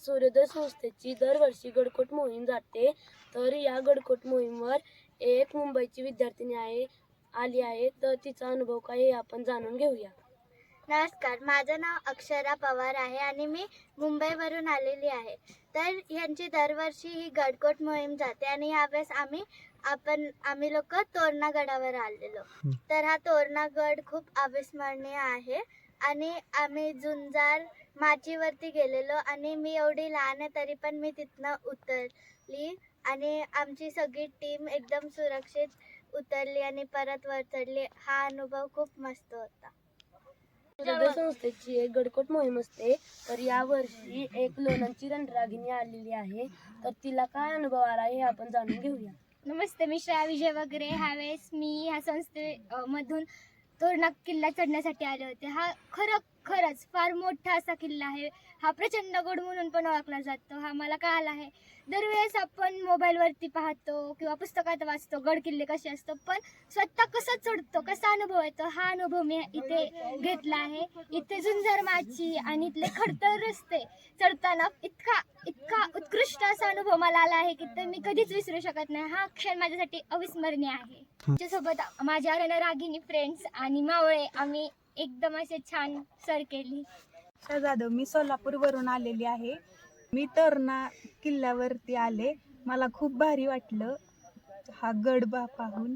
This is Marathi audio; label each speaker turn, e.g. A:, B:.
A: सूर्योदय संस्थेची दरवर्षी गडकोट मोहीम जाते. तर या गडकोट मोहीमवर एक मुंबईची विद्यार्थिनी आली आहे. तर तिचा अनुभव काय हे आपण जाणून घेऊया.
B: नमस्कार, माझं नाव अक्षरा पवार आहे आणि मी मुंबईवरून आलेली आहे. तर यांची दरवर्षी ही गडकोट मोहीम जाते आणि यावेळेस आम्ही लोक तोरणा गडावर आलेलो. तर हा तोरणा गड खूप अविस्मरणीय आहे आणि आम्ही झुंजार माचीवरती गेलेलो आणि मी एवढी लहान आहे तरी पण मी तिथनं उतरली आणि आमची सगळी टीम एकदम सुरक्षित उतरली आणि परत वर चढली. हा अनुभव खूप मस्त होता.
A: सूर्योदय संस्थेची एक गडकोट मोहीम असते. तर यावर्षी एक लोणंदची रणरागिणी आलेली आहे. तर तिला काय अनुभव आला हे आपण जाणून घेऊया.
C: नमस्ते, मी श्रेया विजय वगैरे. ह्यावेळेस मी ह्या संस्थेमधून तोरणा किल्ला चढण्यासाठी आले होते. हा खरंच फार मोठा असा किल्ला आहे. हा प्रचंड गड म्हणून पण ओळखला जातो. हा मला कळाला आहे. दरवेळेस आपण मोबाईलवरती पाहतो किंवा पुस्तकात वाचतो गड किल्ले कसे असतो, पण स्वतः कसं चढतो, कसा अनुभव येतो, हा अनुभव मी इथे घेतला आहे. इथे झुंजार माची आणि इथले खडतर रस्ते चढताना इतका उत्कृष्ट असा अनुभव मला आला आहे की ते मी कधीच विसरू शकत नाही. हा क्षण माझ्यासाठी अविस्मरणीय आहे. त्याच्यासोबत माझ्या रणरागिणी फ्रेंड्स आणि मावळे आम्ही एकदम असे छान सर केली.
D: जाधव, मी सोलापूरवरून आलेली आहे. मी तोरणा किल्ल्यावरती आले. मला खूप भारी वाटलं हा गड पाहून.